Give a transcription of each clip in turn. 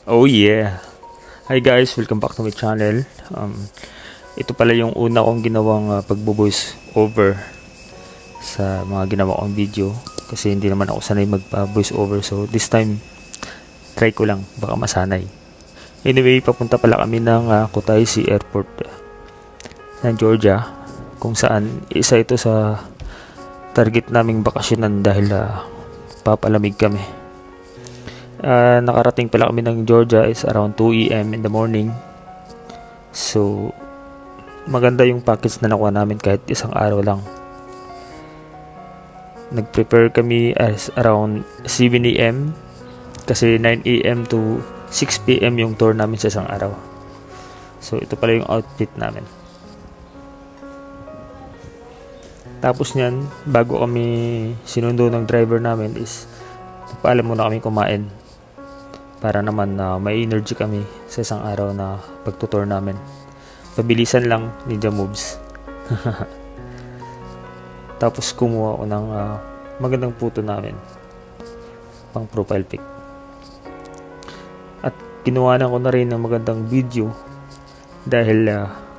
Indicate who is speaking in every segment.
Speaker 1: Oh yeah! Hi guys, welcome back to my channel. Ito pala yung una kong ginawang pagbo-voice over sa mga ginawa kong video. Kasi hindi naman ako sanay magpa-voice over. So this time, try ko lang. Baka masanay. Anyway, papunta pala kami ng Kutaisi Airport ng Georgia. Kung saan, isa ito sa target naming bakasyonan dahil papalamig kami. Nakarating pala kami ng Georgia is around 2 AM in the morning. So maganda yung package na nakuha namin kahit isang araw lang. Nag-prepare kami as around 7 AM kasi 9 AM to 6 PM yung tour namin sa isang araw. So ito pala yung outfit namin. Tapos nyan, bago kami sinundo ng driver namin is paalam muna kami kumain para naman may energy kami sa isang araw na pagtutour namin. Pabilisan lang, ninja moves. Tapos kumuha ako ng magandang photo namin pang profile pic. At kinuhanan ko na rin ng magandang video dahil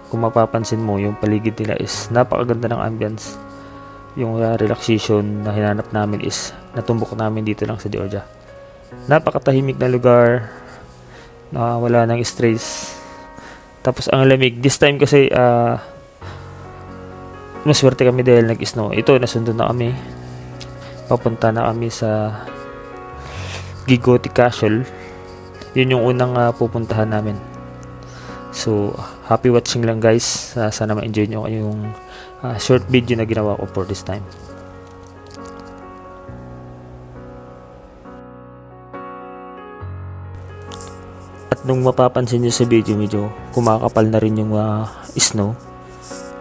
Speaker 1: kung mapapansin mo, yung paligid nila is napakaganda ng ambience. Yung relaxation na hinanap namin is natumbok namin dito lang sa Georgia. Napakatahimik na lugar na wala nang stress. Tapos ang lamig. This time kasi maswerte kami dahil nag-snow. Ito, nasundo na kami. Papunta na kami sa Gigoti Castle. Yun yung unang pupuntahan namin. So, happy watching lang guys. Sana ma-enjoy nyo yung short video na ginawa ko for this time. Nung mapapansin nyo sa video, medyo kumakapal na rin yung snow.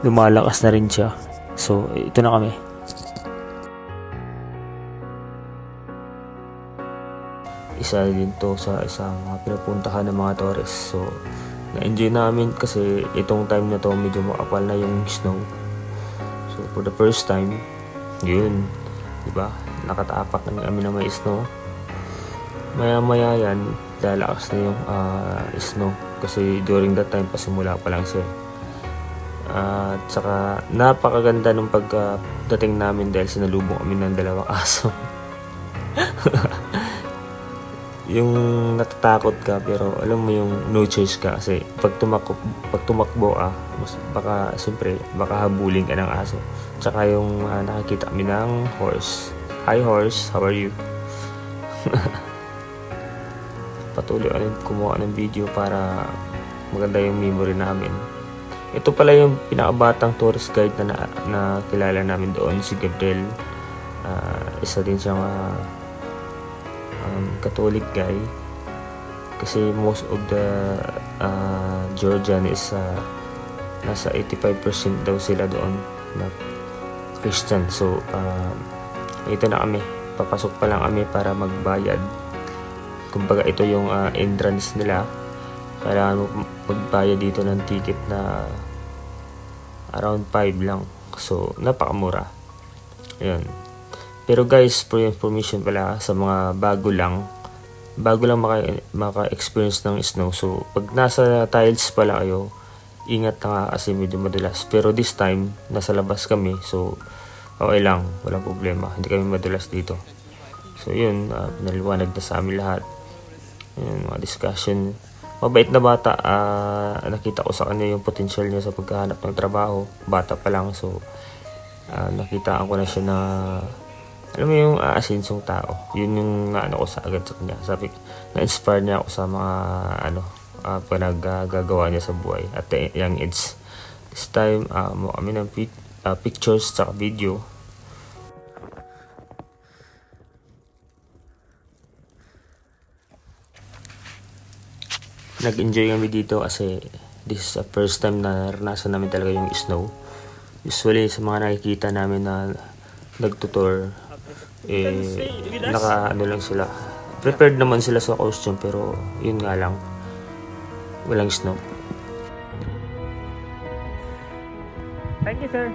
Speaker 1: Lumalakas na rin siya. So, ito na kami. Isa din to sa isang pinapuntahan ng mga tourists. So, na-enjoy namin kasi itong time na to medyo makapal na yung snow. So, for the first time, yun. Diba? Nakatapak na kami na may snow. Maya-maya yan, lalakas na yung snow kasi during that time pasimula pa lang siya. At saka napakaganda nung pagdating namin dahil sinalubong kami ng dalawang aso. Yung natatakot ka pero alam mo yung no choice ka kasi pag tumakbo mas baka siyempre baka habulin ka ng aso. Tsaka yung nakakita kami ng horse. Hi horse, how are you? Patuloy ulit kumuha ng video para maganda yung memory namin. Ito pala yung pinakabatang tourist guide na kilala namin doon, si Gabriel. Isa din siyang Catholic guy kasi most of the Georgian is nasa 85% daw sila doon na Christian. So ito na kami, papasok pa lang kami para magbayad. Kumbaga ito yung entrance nila. Kailangan mo magbayad dito ng ticket na around 5 lang. So napakamura. Ayun. Pero guys, for information pala sa mga bago lang maka-experience ng snow. So pag nasa tiles pala kayo, ingat na nga kasi medyo madulas. Pero this time nasa labas kami, so okay lang, walang problema. Hindi kami madulas dito. So yun, pinaliwanag na sa amin lahat. Yun, mga discussion. Mabait na bata. Nakita ko sa kanya yung potential niya sa paghahanap ng trabaho. Bata pa lang. So nakitaan ko na siya na alam mo yung asinsong tao. Yun yung ano ko sa agad sa kanya. Sabi, na-inspire niya ako sa mga panaggagawa niya sa buhay at the young age. This time mo kami ng pictures sa video. Nag-enjoy kami dito kasi this is the first time na naranasan namin talaga yung snow. Usually sa mga nakikita namin na nagtutour, ano lang sila. Prepared naman sila sa costume pero yun nga lang, walang snow. Thank you, sir.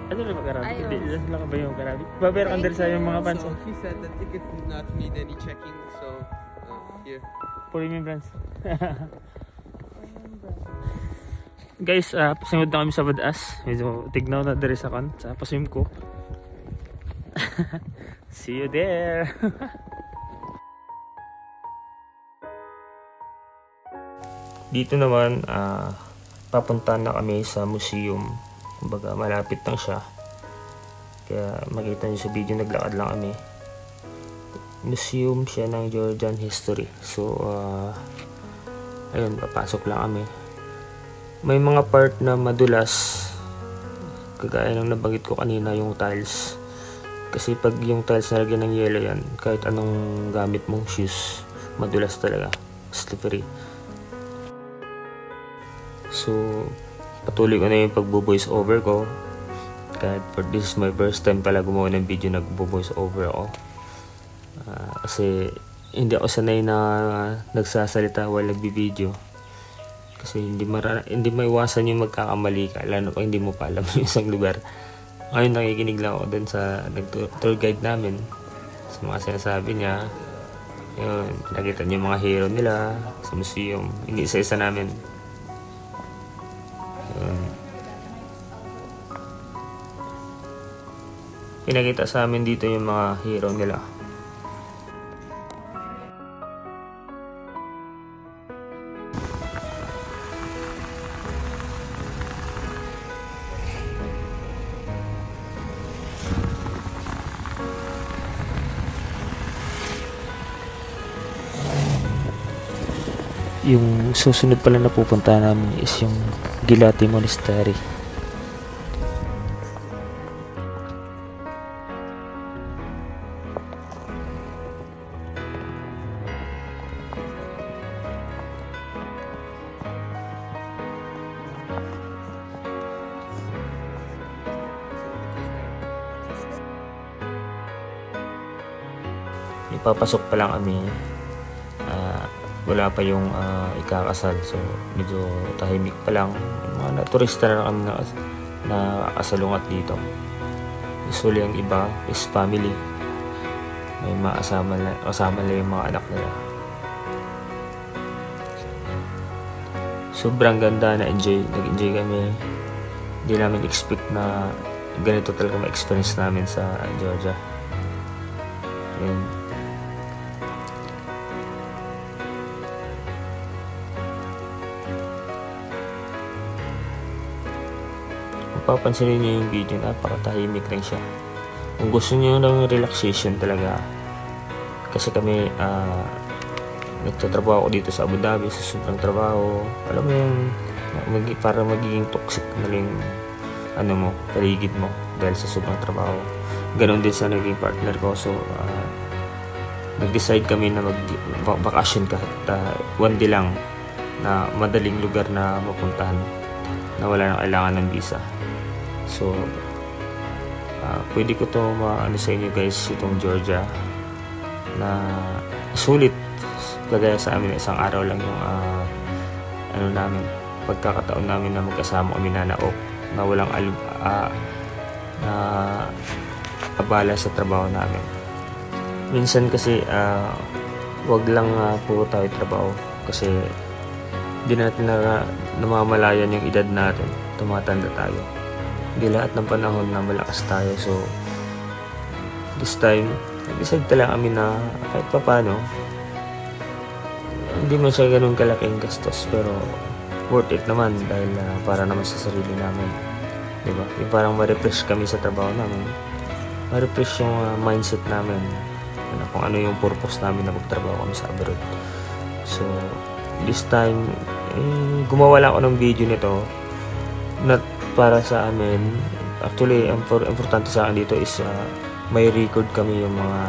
Speaker 1: Ano na mag-Arabic?
Speaker 2: Ayaw.
Speaker 1: Hindi lang ba yung Arabic? Babayaran ka sa yung mga fans.
Speaker 3: So he said the tickets did not need any checking, so here.
Speaker 1: For remembrance. Guys, pasunod na kami sa Badas. Medyo tignaw na diri sa kan sa paswim ko. See you there. Dito naman, papunta na kami sa museum. Kumbaga, malapit lang siya. Kaya makita nyo sa video, naglakad lang kami. Museum siya ng Georgian history. So, ayun, papasok lang kami. May mga part na madulas. Kagaya ng nabanggit ko kanina, yung tiles. Kasi pag yung tiles nalagyan ng yellow yan, kahit anong gamit mong shoes, madulas talaga. Slippery. So, patuloy ko na yung pagbo-voice over ko. Kahit for this is my first time pala gumawa ng video, nagbo-voice over ako. Kasi hindi ako sanay na nagsasalita while nagbi-video. Kasi hindi maiwasan yung magkakamali ka, lalo pa hindi mo pa alam yung isang lugar. Ngayon nakikinig lang ako dun sa tour guide namin sa mga sinasabi niya. Yun, nakita niyo yung mga hero nila sa museum. Hindi isa-isa namin. Yun. Pinakita sa amin dito yung mga hero nila. Yung susunod pala na pupunta namin is yung Gilati Monastery. Ipapasok pa lang kami. Wala pa yung ikakasal, so medyo tahimik pa lang. Mga turista na kami na kasalungat dito. Usually ang iba is family, may kasama na yung mga anak nila. Sobrang ganda, nag-enjoy kami. Hindi namin expect na ganito talaga ma-experience namin sa Georgia. Yun. Papansinin niyo yung video, napakatahimik lang siya. Kung gusto niyo ng relaxation talaga, kasi kami nagtatrabaho ako dito sa Abu Dhabi, sa sobrang trabaho, alam mo yung para magiging toxic na lang paligid mo dahil sa sobrang trabaho. Ganon din sa naging partner ko. So nag-decide kami na mag-vacation kahit one day lang, na madaling lugar na mapuntahan, na wala nang kailangan ng visa. So, pwede ko to maano sa inyo guys, itong Georgia na sulit. Kagaya sa amin, isang araw lang yung pagkakataon namin na magkasama kami na walang na abala sa trabaho namin. Minsan kasi wag lang puro tayo trabaho, kasi di natin namamalayan yung edad natin, tumatanda tayo. Hindi lahat ng panahon na malakas tayo. So this time nag-decide talaga kami na kahit pa paano, hindi man siya ganun kalaking gastos, pero worth it naman dahil para naman sa sarili namin, diba? Yung parang ma-refresh kami sa trabaho namin, ma-refresh yung mindset namin, kung ano yung purpose namin na magtrabaho kami sa abroad. So this time gumawa lang ako ng video nito, not para sa amin. Actually, ang importante sa akin dito is may record kami yung mga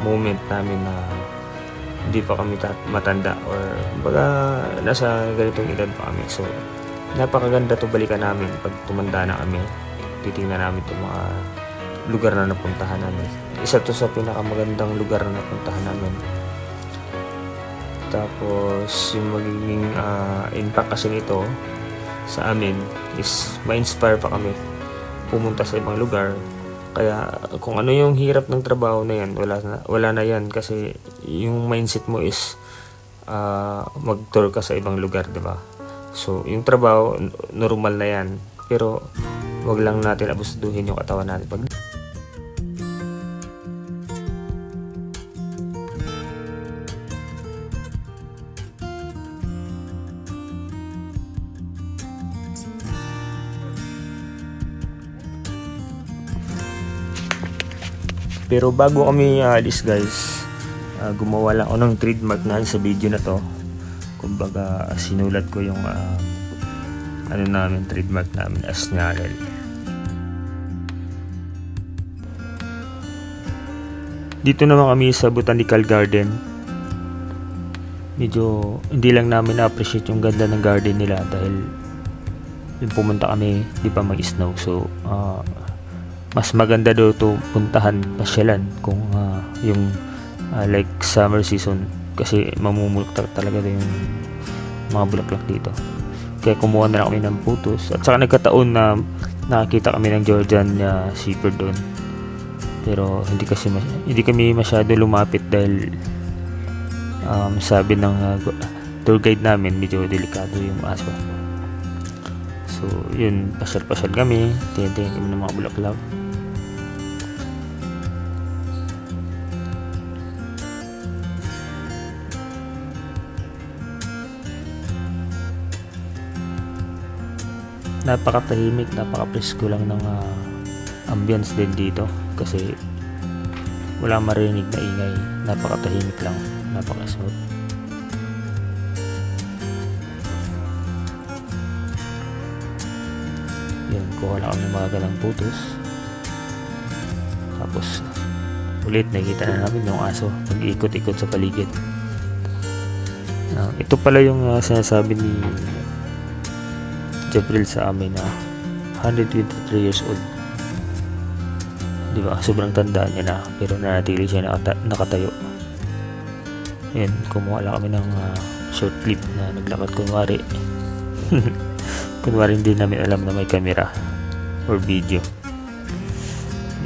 Speaker 1: moment namin na hindi pa kami matanda, or baga nasa ganitong edad pa kami. So napakaganda to balikan namin pag tumanda na kami. Titingnan namin itong mga lugar na napuntahan namin. Isa to sa pinakamagandang lugar na napuntahan namin. Tapos yung magiging impact kasi nito sa amin is ma-inspire pa kami pumunta sa ibang lugar. Kaya kung ano yung hirap ng trabaho na yan, wala na yan, kasi yung mindset mo is mag-tour ka sa ibang lugar, di ba? So yung trabaho normal na yan, pero wag lang natin abusuduhin yung katawan natin pag Pero bago kami alis guys, gumawa lang ako ng trademark na sa video na to. Kumbaga sinulat ko yung trademark namin as Nyarel. Dito naman kami sa Botanical Garden. Medyo hindi lang namin na-appreciate yung ganda ng garden nila dahil yung pumunta kami, di pa mag-snow. So mas maganda daw to puntahan, pasyalan kung yung like summer season, kasi mamumuluktak talaga yung mga bulaklak dito. Kaya kumuha na lang kami ng photos, at saka nagkataon na nakakita kami ng Georgian shepherd doon, pero hindi kami masyado lumapit dahil sabi ng tour guide namin medyo delikado yung aso. So yun, pasyal kami, tingin kami ng mga bulaklak. Napakatahimik, napaka-presko lang ng ambience din dito, kasi wala marinig na ingay. Napakatahimik lang, napaka-smooth. Yan, kuha lang kami mga galang photos. Tapos ulit nakikita na namin yung aso pag-ikot-ikot sa paligid. Ito pala yung sinasabi ni Jabril sa amin na 123 years old. Di ba? Sobrang tanda niya na, pero nanatili siya nakatayo. Yan, kumuha lang kami ng short clip na naglakad kunwari. Kunwari hindi namin alam na may camera or video.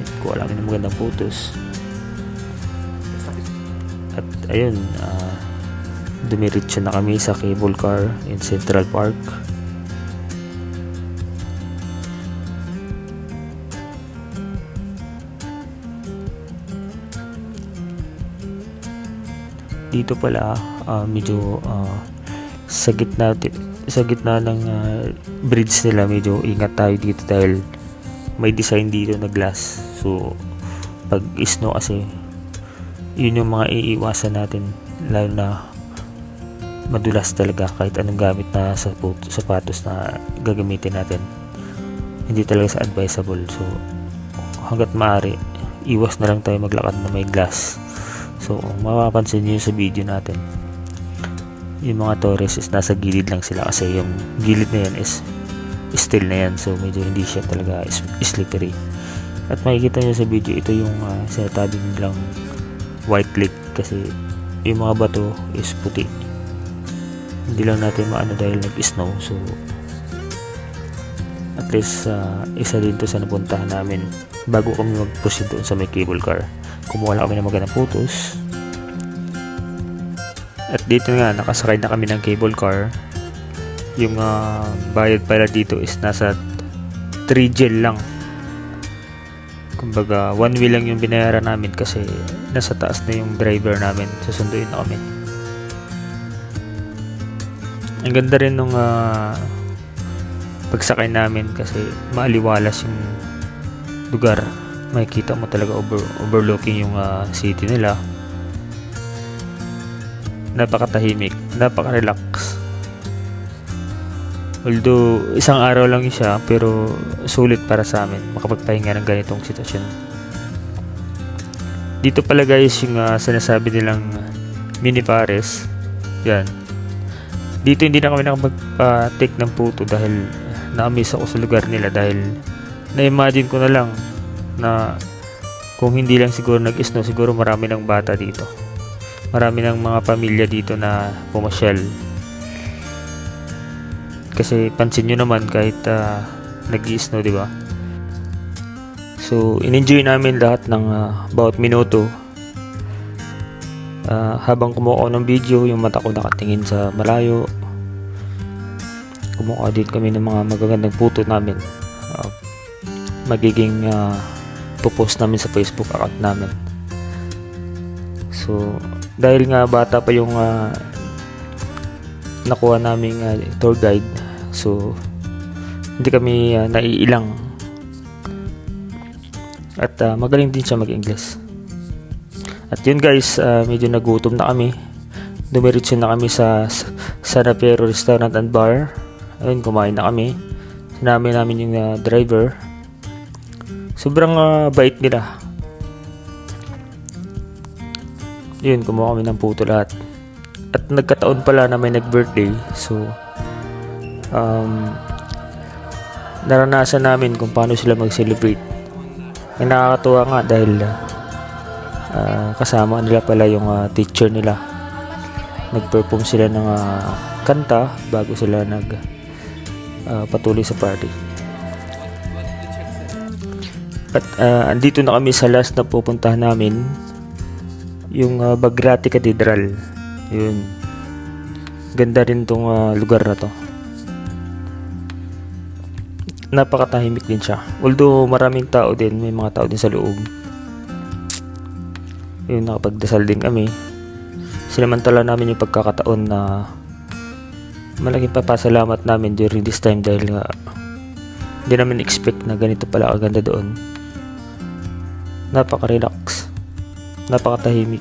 Speaker 1: Yan, kuha lang kami ng magandang photos. At ayun, dumiretso na kami sa cable car in Central Park. Dito pala medyo sa gitna ng bridge nila, medyo ingat tayo dito dahil may design dito na glass. So pag snow kasi, yun yung mga iiwasan natin, lalo na madulas talaga kahit anong gamit na sapatos na gagamitin natin. Hindi talaga sa advisable. So hanggat maaari, iwas na lang tayo maglakad na may glass. So mapapansin niyo sa video natin, yung mga torres is nasa gilid lang sila, kasi yung gilid na yan is steel na yan, so medyo hindi siya talaga slippery. At makikita niyo sa video, ito yung sinatabi nilang white lake, kasi yung mga bato is puti. Hindi lang natin maano dahil nag-snow. So at least isa din to sa napuntahan namin bago kami mag-proceed doon sa may cable car. Kumuha lang kami ng magandang photos. At dito nga, nakasakay na kami ng cable car. Yung bayad pala dito is nasa 3 gel lang. Kumbaga 1 way lang yung binayaran namin, kasi nasa taas na yung driver namin. Susunduin na kami. Ang ganda rin nung pagsakay namin, kasi maaliwalas yung lugar. Makikita mo talaga overlooking yung city nila. Napakatahimik, napaka-relax. Although isang araw lang siya, pero sulit para sa amin makapagpahinga ng ganitong sitwasyon. Dito pala guys yung sinasabi nilang mini forest. Yan. Dito hindi na kami nakapag-take ng photo dahil na-miss ako sa lugar nila, dahil na-imagine ko na lang na kung hindi lang siguro nag-snow, siguro marami ng bata dito, marami ng mga pamilya dito na pumasyal. Kasi pansin nyo naman, kahit nag-snow, di ba, So in-enjoy namin lahat ng bawat minuto. Habang kumuha ako ng video, yung mata ko nakatingin sa malayo. Kumuha din kami ng mga magagandang photo namin. Magiging popost namin sa Facebook account namin. So dahil nga bata pa yung nakuha naming tour guide, so hindi kami naiilang, at magaling din siya mag-English. At yun guys, medyo nagutom na kami. Dumiretso na kami sa San Apero Restaurant and Bar. Ayun, kumain na kami. Sinabi namin yung driver. Sobrang bait nila. Yun, kumuha kami ng photo lahat. At nagkataon pala na may nag-birthday. So naranasan namin kung paano sila mag-celebrate. Ang nakakatuwa nga dahil kasama nila pala yung teacher nila. Nag-perform sila ng kanta bago sila patuloy sa party. At andito na kami sa last na pupuntahan namin, yung Bagrati Cathedral. Yun, ganda rin tong lugar na to. Napakatahimik din siya, although maraming tao din, may mga tao din sa loob. Yun, nakapagdasal din kami. Sinamantala namin yung pagkakataon na malaking papasalamat namin during this time, dahil nga hindi namin expect na ganito pala kaganda doon. Napaka-relax, napakatahimik.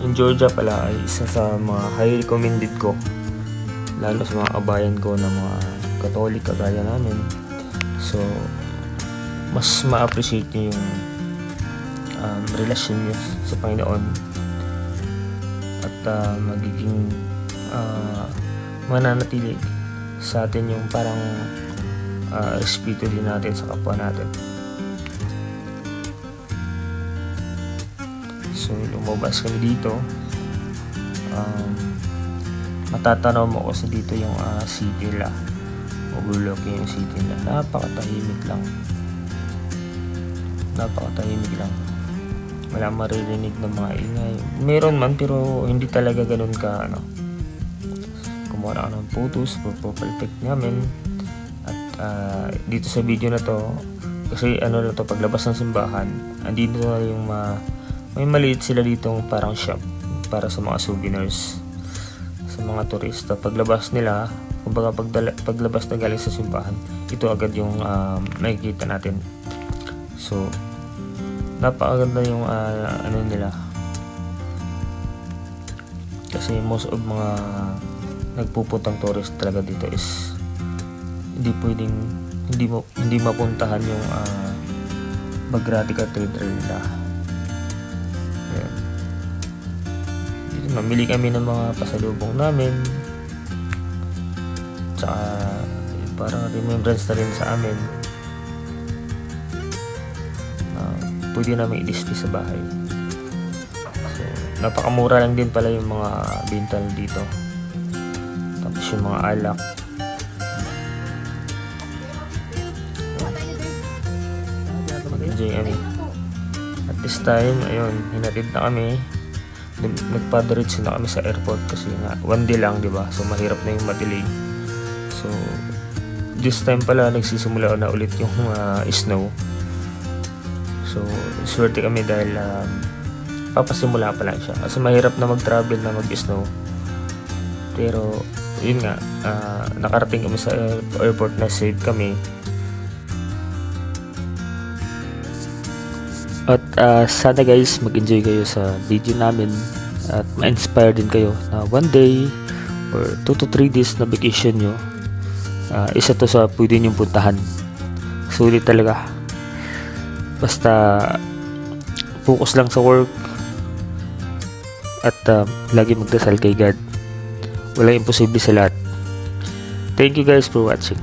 Speaker 1: In Georgia pala ay isa sa mga highly recommended ko, lalo sa mga kabayan ko na mga Katolik kagaya namin. So mas ma-appreciate nyo yung relasyon nyo sa Panginoon, at magiging mananatili sa atin yung parang respeto din natin sa kapwa natin. So lumabas kami dito, matatanaw mo kasi dito yung city nila, overlooking yung city nila. Napakatahimik lang, wala maririnig ng mga ingay. Meron man, pero hindi talaga ganun ka Kumuha na ng photos for profile pic namin. At dito sa video na to, kasi na to, paglabas ng simbahan, andito na yung may maliit sila ditong parang shop para sa mga souvenirs sa mga turista. Paglabas nila, kumbaga paglabas na galing sa simbahan, ito agad yung makikita natin. So napakaganda yung nila, kasi most of mga nagpupuntang tourist talaga dito is hindi mapuntahan yung Bagrati Cathedral nila. Mamili kami ng mga pasalubong namin, tsaka parang remembrance na rin sa amin. Pwede namin i-display sa bahay. So napakamura lang din pala yung mga bintal dito, tapos yung mga alak. Mag-enjoy kami. At this time, ayun, hinatid na kami. Nagpa-diretso na kami sa airport kasi nga one day lang, diba? So mahirap na yung ma-delay. So this time pala nagsisimula na ulit yung snow. So swerte kami dahil papasimula pa lang siya, kasi mahirap na mag-travel na mag-snow. Pero yun nga, nakarating kami sa airport na safe kami. At sana guys mag-enjoy kayo sa video namin at ma-inspire din kayo na one day or 2 to 3 days na vacation nyo, isa to sa pwede nyong puntahan. Sulit talaga. Basta focus lang sa work at lagi magdasal kay God. Walang imposible sa lahat. Thank you guys for watching.